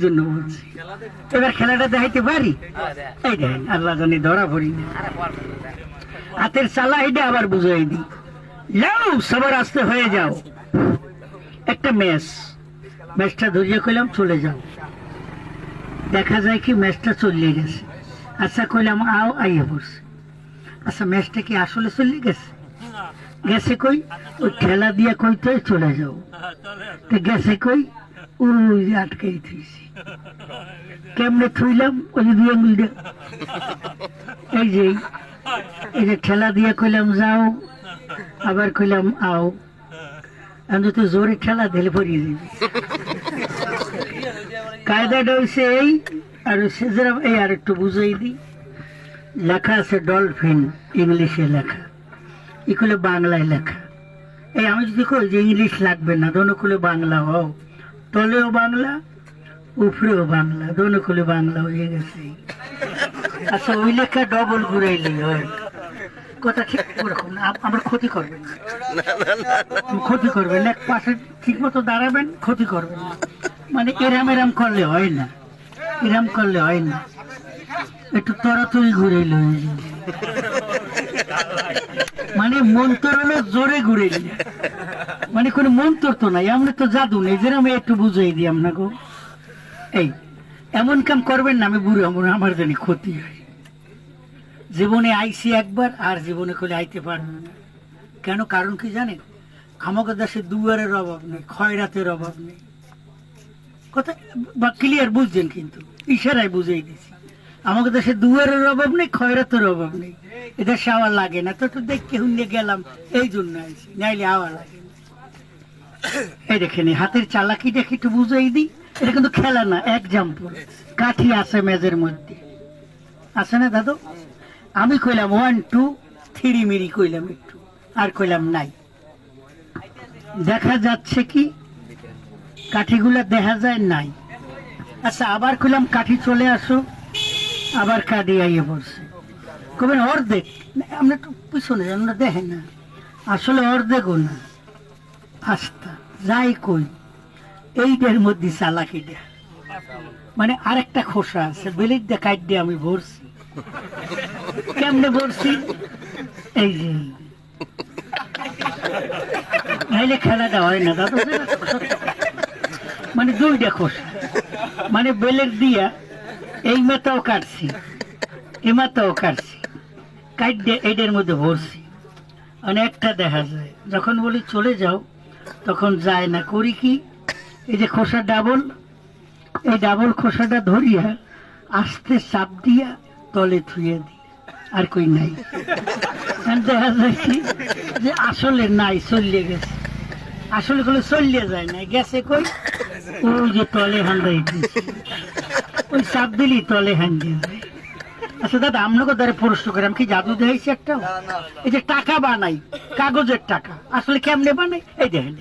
জন্য বলছি এবার খেলাটা দেখাইতে পারি। এই দেখেন আল্লাহ জানি ধরা পড়ি না, হাতের চালা এটা আবার বুঝাই দি, যাও সবার আসতে হয়ে যাও। একটা ম্যাচটা ধরিয়ে কইলাম চলে যাও, দেখা যায় কি ম্যাচটা চলে গেছে। আচ্ছা কইলাম আও, আইয়া পড়ছে। আচ্ছা ম্যাচটা কি আসলে চলে গেছে? গেছে কই? ওই খেলা দিয়া কইতে চলে যাও, গেছে কই? ওই আটকাই থুইছি। কেমনে থুইলাম? ওই যে দুই আঙুল দিয়ে, এই যে ঠেলা দিয়ে কইলাম যাও, আবার কইলাম আও। আমি তো জোরে ঠেলা দিলে পড়িয়ে দিবি। কায়দাটা হয়েছে এই, আর এই আর একটু বুঝাই দিই। লেখা আছে ডলফিন, ইংলিশে লেখা, এগুলো বাংলায় লেখা। এই আমি যদি কই যে ইংলিশ লাগবে না, দোনোকুলে বাংলা হও, তলেও বাংলা উপরেও বাংলা, দোনোকুলে বাংলা হয়ে গেছে। আচ্ছা ওই লেখা ডবল ঘুরাইলেই হয়, কথা ঠিক ওরকম না। আমার ক্ষতি করবেন না, ক্ষতি করবেন এক পাশে ঠিক মতো দাঁড়াবেন, ক্ষতি করবেন না। মানে এরাম করলে হয় না, এরাম করলে হয় না, একটু তরাতরি ঘুরাইল হয়ে যাবে। মানে মন্তর হলো জোরে ঘুরাইল, মানে কোনো মন্তর তো নাই, আমরা তো জাদু নেই, যেরকম একটু বুঝাই দিই আপনাকে। এই এমন কাম করবেন না, আমি বুড়ো আমার জানি ক্ষতি হয়। জীবনে আইসি একবার, আর জীবনে করলে আইতে পারবে না। কেন? কারণ কি জানেন? আমাদের দেশে দুয়ারের অভাব নেই, খয়রাতের অভাব নেই। কথা বা ক্লিয়ার বুঝছেন? কিন্তু ইশারায় বুঝাই দিছি, আমাদের দেশে দুয়ারের অভাব নেই, খয়রাতের অভাব নেই। এদেশে আওয়া লাগে না, তো একটু দেখতে হুন্ডে গেলাম, এই জন্য আইসি, নাইলে আওয়া লাগে না। এই দেখেন হাতের চালাকি দেখে একটু বুঝাই দিই। এটা কিন্তু খেলা না, এক্সাম্পল। কাঠি আছে মেজের মধ্যে, আছে না দাদু? আমি কইলাম 1 2 3 মিরি কইলাম একটু, আর কইলাম নাই। দেখা যাচ্ছে কি কাঠিগুলা দেখা যায় নাই। আচ্ছা আবার কইলাম কাঠি চলে আসো, আবার কাঠি আইয়ে পড়ছে। কবেন অর্ধেক, আমরা একটু পিছনে আমরা দেখেন না, আসলে অর্ধেকও না, আস্তা যাই কই এইটার মধ্যে চালাকিটা। মানে আরেকটা খোসা আছে, বেলির দিয়ে কাট দিয়ে আমি ভরছি। কেমনে ভরছি? এই যে নাইলে খেলাটা হয় না দাদা। মানে দুইটা খোসা, মানে বেলের দিয়া এই মাথাও কাটছি, এই মাথাও কাটছি, কাট দিয়ে এইটার মধ্যে ভরছি। অনেকটা দেখা যায়, যখন বলি চলে যাও তখন যায় না। করি কি, এই যে খোসা ডাবল, এই ডাবল খোসাটা ধরিয়া আস্তে চাপ দিয়া তলে থুয়ে দিই, আর কই নাই। দেখা যায় কি যে আসলে নাই, চলিয়ে গেছে। আসলে গুলো চলিয়ে যায় না, গেছে কই? ওই যে তলে হান্দাই দিয়েছে, ওই চাপ দিলি তলে হান্দিয়ে যায়। আচ্ছা দাদা আপনাকে দ্বারা প্রশ্ন করে, আমি কি জাদু দেখাইছি একটা? এই যে টাকা বানাই, কাগজের টাকা, আসলে কেমনে বানাই? এই দেখেন